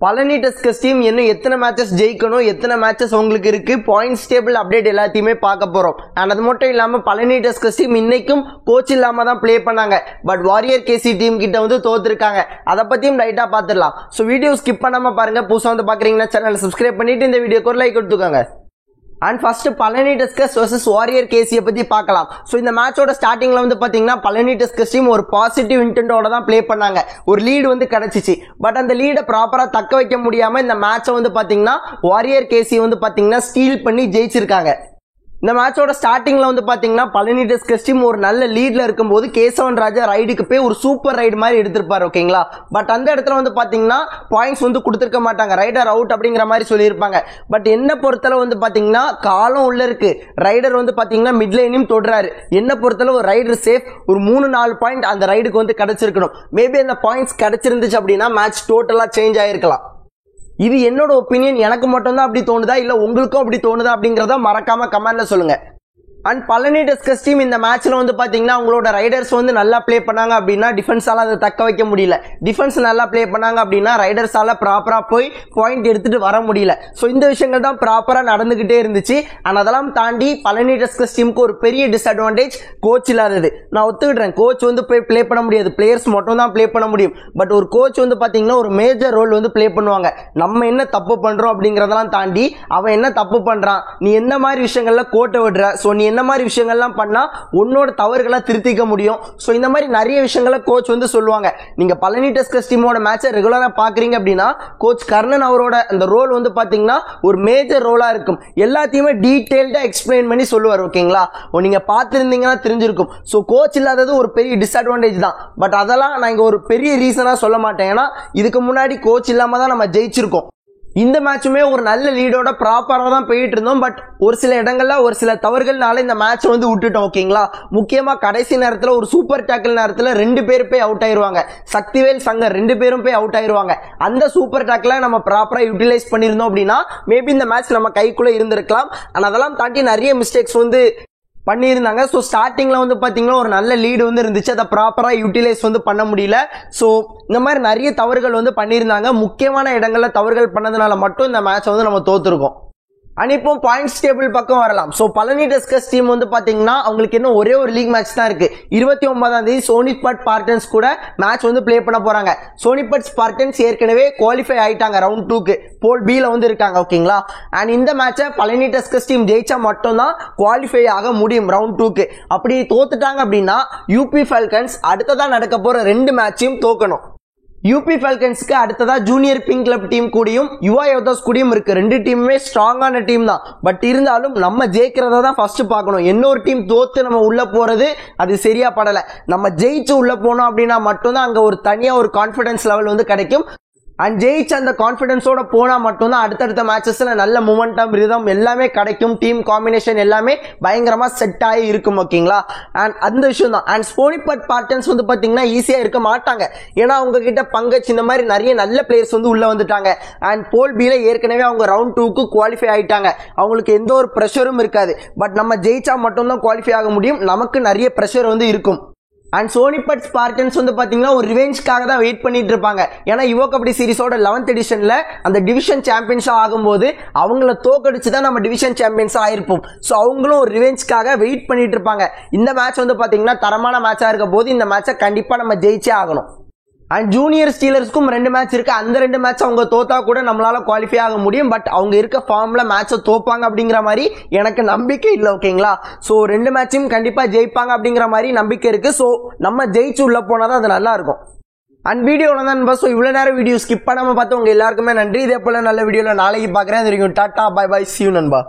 Palani tuskers team இன்னும் எத்தனை matches ஜெயிக்கணும், எத்தனை மேட்சஸ் உங்களுக்கு இருக்கு, பாயிண்ட்ஸ் டேபிள் அப்டேட் எல்லாத்தையுமே பார்க்க போறோம். அண்ட் அது மட்டும் இல்லாம பழனி டஸ்கர்ஸ் டீம் இன்னைக்கும் கோச் இல்லாம தான் ப்ளே பண்ணாங்க. பட் வாரியர் கேசி டீம் கிட்ட வந்து தோத்துருக்காங்க. அதை பத்தியும் லைட்டா பார்த்துடலாம். ஸோ வீடியோ ஸ்கிப் பண்ணாம பாருங்க. புதுசா வந்து பாக்குறீங்கன்னா சேனலை சப்ஸ்கிரைப் பண்ணிட்டு இந்த வீடியோக்கு ஒரு லைக் கொடுத்துக்கோங்க. And first Palani tuskers versus warrior கேசியை பத்தி பார்க்கலாம். ஸோ இந்த மேட்சோட ஸ்டார்டிங்ல வந்து பாத்தீங்கன்னா பழனி டஸ்கர்ஸ் டீம் ஒரு பாசிட்டிவ் இன்டென்டோட தான் ப்ளே பண்ணாங்க. ஒரு லீடு வந்து கிடைச்சிச்சு. பட் அந்த லீடை ப்ராப்பரா தக்க வைக்க முடியாம இந்த மேட்சை வந்து பாத்தீங்கன்னா வாரியர் கேசி வந்து பாத்தீங்கன்னா ஸ்டீல் பண்ணி ஜெயிச்சிருக்காங்க. இந்த மேட்சோட ஸ்டார்டிங்ல வந்து பாத்தீங்கன்னா பழனி டஸ்கர்ஸ் டீம் ஒரு நல்ல லீட்ல இருக்கும்போது கேசவன் ராஜா ரைடுக்கு போய் ஒரு சூப்பர் ரைடு மாதிரி எடுத்திருப்பாரு. ஓகேங்களா, பட் அந்த இடத்துல வந்து பாத்தீங்கன்னா பாயிண்ட்ஸ் வந்து கொடுத்துருக்க மாட்டாங்க. ரைடர் அவுட் அப்படிங்கிற மாதிரி சொல்லியிருப்பாங்க. பட் என்ன பொறுத்தளவு வந்து பாத்தீங்கன்னா காலம் உள்ள இருக்கு. ரைடர் வந்து பாத்தீங்கன்னா மிட் லைனையும் தொடுறாரு. என்ன பொறுத்தளவு ரைடர் சேஃப். ஒரு 3-4 பாயிண்ட் அந்த ரைடுக்கு வந்து கிடைச்சிருக்கணும். மேபி அந்த பாயிண்ட்ஸ் கிடைச்சிருந்துச்சு அப்படின்னா மேட்ச் டோட்டலா சேஞ்ச் ஆயிருக்கலாம். இது என்னோட ஒப்பீனியன். எனக்கு மட்டும்தான் அப்படி தோணுதா இல்ல உங்களுக்கும் அப்படி தோணுதா அப்படிங்கறத மறக்காம கமெண்ட்ல சொல்லுங்க. அண்ட் பழனி டஸ்கர்ஸ் டீம் இந்த மேட்ச்ல வந்து பாத்தீங்கன்னா அவங்களோட ரைடர்ஸ் வந்து நல்லா ப்ளே பண்ணாங்க அப்படின்னா டிஃபென்ஸால அதை தக்க வைக்க முடியல. டிஃபென்ஸ் நல்லா ப்ளே பண்ணாங்க அப்படின்னா ரைடர்ஸால ப்ராப்பரா போய் பாயிண்ட் எடுத்துட்டு வர முடியல. ஸோ இந்த விஷயங்கள் தான் ப்ராப்பரா நடந்துகிட்டே இருந்துச்சு. அண்ட் அதெல்லாம் தாண்டி பழனி டஸ்கர்ஸ் டீமுக்கு ஒரு பெரிய டிஸ்அட்வான்டேஜ் கோச் இல்லாதது. நான் ஒத்துக்கிட்டேன், கோச் வந்து போய் ப்ளே பண்ண முடியாது, பிளேயர்ஸ் மட்டும் தான் ப்ளே பண்ண முடியும். பட் ஒரு கோச் வந்து பாத்தீங்கன்னா ஒரு மேஜர் ரோல் வந்து ப்ளே பண்ணுவாங்க. நம்ம என்ன தப்பு பண்றோம் அப்படிங்கறதெல்லாம் தாண்டி அவன் என்ன தப்பு பண்றான், நீ என்ன மாதிரி விஷயங்கள்ல கோட்டை விடுற, ஸோ நீ என்ன மாதிரி விஷயங்கள்லாம் பண்ணா உன்னோட தவறுகளை திருத்திக்க முடியும். சோ இந்த மாதிரி நிறைய விஷயங்களை கோச் வந்து சொல்லுவாங்க. நீங்க பழனி டஸ்கர்ஸ் டீமோட மேட்சை ரெகுலரா பாக்குறீங்க அப்படின்னா கோச் கர்ணன் அவரோட அந்த ரோல் வந்து பாத்தீங்கன்னா ஒரு மேஜர் ரோலா இருக்கும். எல்லாத்தையுமே டீடைல்டா எக்ஸ்பிளைன் பண்ணி சொல்லுவார். ஓகேங்களா, நீங்க பார்த்திருந்தீங்கன்னா தெரிஞ்சிருக்கும். சோ கோச் இல்லாதது ஒரு பெரிய டிஸ்அட்வான்டேஜ் தான். பட் அதெல்லாம் நான் இங்க ஒரு பெரிய ரீசனா சொல்ல மாட்டேன். ஏன்னா இதுக்கு முன்னாடி கோச் இல்லாம தான் நம்ம ஜெயிச்சிருக்கோம். இந்த மேட்சுமே ஒரு நல்ல லீடோட ப்ராப்பரா தான் போயிட்டு இருந்தோம். பட் ஒரு சில இடங்கள்ல ஒரு சில தவறுகள்னால இந்த மேட்ச் வந்து விட்டுட்டோம். ஓகேங்களா, முக்கியமா கடைசி நேரத்துல ஒரு சூப்பர் டேக்கிள் நேரத்துல 2 பேர் போய் அவுட் ஆயிருவாங்க. சக்திவேல் சங்கர் 2 பேரும் போய் அவுட் ஆயிருவாங்க. அந்த சூப்பர் டேக்கிள நம்ம ப்ராப்பரா யூட்டிலைஸ் பண்ணிருந்தோம் அப்படின்னா மேபி இந்த மேட்ச் நம்ம கைக்குள்ள இருந்திருக்கலாம். ஆனா அதெல்லாம் தாண்டி நிறைய மிஸ்டேக்ஸ் வந்து பண்ணியிருந்தாங்க. ஸோ ஸ்டார்டிங்ல வந்து பாத்தீங்கன்னா ஒரு நல்ல லீடு வந்து இருந்துச்சு, அதை ப்ராப்பரா யூட்டிலைஸ் வந்து பண்ண முடியல. ஸோ இந்த மாதிரி நிறைய தவறுகள் வந்து பண்ணியிருந்தாங்க. முக்கியமான இடங்கள்ல தவறுகள் பண்ணதுனால மட்டும் இந்த மேட்ச் வந்து நம்ம தோத்துருக்கோம். அண்ட் இப்போ பாயிண்ட்ஸ் டேபிள் பக்கம் வரலாம். சோ பழனி டஸ்கர்ஸ் டீம் வந்து பாத்தீங்கன்னா அவங்களுக்கு இன்னும் ஒரே ஒரு லீக் மேட்ச் தான் இருக்கு. 29ஆம் தேதி சோனிபட் ஸ்பார்டன்ஸ் கூட மேட்ச் வந்து ப்ளே பண்ண போறாங்க. சோனிபட் ஸ்பார்டன்ஸ் ஏற்கனவே குவாலிஃபை ஆயிட்டாங்க ரவுண்ட் 2க்கு. போல் பில வந்து இருக்காங்க. ஓகேங்களா, அண்ட் இந்த மேட்சை பழனி டஸ்கர்ஸ் டீம் ஜெயிச்சா மட்டும் தான் குவாலிஃபை ஆக முடியும் ரவுண்ட் 2க்கு. அப்படி தோத்துட்டாங்க அப்படின்னா யூபி ஃபால்கன்ஸ் அடுத்ததான் நடக்க போற 2 மேட்சையும் தோக்கணும். யூபி ஃபால்கன்ஸ்க்கு அடுத்ததா ஜூனியர் பிங்க் கிளப் டீம் கூடயும் யுவா யோதாஸ் கூடயும் இருக்கு. 2 டீமுமே ஸ்ட்ராங்கான டீம் தான். பட் இருந்தாலும் நம்ம ஜெயிக்கிறத தான் ஃபர்ஸ்ட் பார்க்கணும். இன்னொரு டீம் தோத்து நம்ம உள்ள போறது அது சரியா படல. நம்ம ஜெயிச்சு உள்ள போனோம் அப்படின்னா மட்டும்தான் அங்க ஒரு தனியா ஒரு கான்பிடன்ஸ் லெவல் வந்து கிடைக்கும். அண்ட் ஜெயிச்சு அந்த கான்பிடன்ஸோட போனா மட்டும்தான் அடுத்தடுத்த மேட்சஸ்ல நல்ல மூமெண்டம் ரிதம் எல்லாமே கிடைக்கும். டீம் காம்பினேஷன் எல்லாமே பயங்கரமா செட் ஆகி இருக்கும். ஓகேங்களா, அண்ட் அந்த விஷயம் தான். அண்ட் சோனிபட் ஸ்பார்டன்ஸ் வந்து பாத்தீங்கன்னா ஈஸியா இருக்க மாட்டாங்க. ஏன்னா அவங்க கிட்ட பங்கஜ் இந்த மாதிரி நிறைய நல்ல பிளேயர்ஸ் வந்து உள்ள வந்துட்டாங்க. அண்ட் போல் பில ஏற்கனவே அவங்க ரவுண்ட் 2க்கு குவாலிஃபை ஆயிட்டாங்க. அவங்களுக்கு எந்த ஒரு பிரஷரும் இருக்காது. பட் நம்ம ஜெயிச்சா மட்டும்தான் குவாலிஃபை ஆக முடியும். நமக்கு நிறைய பிரஷர் வந்து இருக்கும். அண்ட் சோனிபட் ஸ்பார்டன்ஸ் வந்து பாத்தீங்கன்னா ஒரு ரிவெஞ்ச்காக தான் வெயிட் பண்ணிட்டு இருப்பாங்க. ஏன்னா யுவோ கபடி சீரிஸோட 11th எடிஷன்ல அந்த டிவிஷன் சாம்பியன்ஸா ஆகும்போது அவங்கள தோக்கடிச்சு தான் நம்ம டிவிஷன் சாம்பியன்ஸா ஆயிருப்போம். ஸோ அவங்களும் ஒரு ரிவெஞ்ச்காக வெயிட் பண்ணிட்டு இருப்பாங்க. இந்த மேட்ச் வந்து பாத்தீங்கன்னா தரமான மேட்சா இருக்க போது இந்த மேட்சை கண்டிப்பா நம்ம ஜெயிச்சே ஆகணும். அண்ட் ஜூனியர் ஸ்டீலர்ஸ்க்கும் 2 மேட்ச் இருக்கு. அந்த 2 மேட்ச் அவங்க தோத்தா கூட நம்மளால குவாலிஃபை ஆக முடியும். பட் அவங்க இருக்க ஃபார்ம்ல மேட்சை தோப்பாங்க அப்படிங்கிற மாதிரி எனக்கு நம்பிக்கை இல்லை. ஓகேங்களா, சோ 2 மேட்சையும் கண்டிப்பா ஜெயிப்பாங்க அப்படிங்கிற மாதிரி நம்பிக்கை இருக்கு. சோ நம்ம ஜெயிச்சு உள்ள போனாதான் அது நல்லா இருக்கும். அண்ட் வீடியோ தான். ஸோ இவ்வளவு நேரம் வீடியோ ஸ்கிப் பண்ணாம பார்த்து உங்க எல்லாருக்குமே நன்றி. இதே போல நல்ல வீடியோல நாளைக்கு பாக்குறேன். Tata, bye bye, see you நண்பா.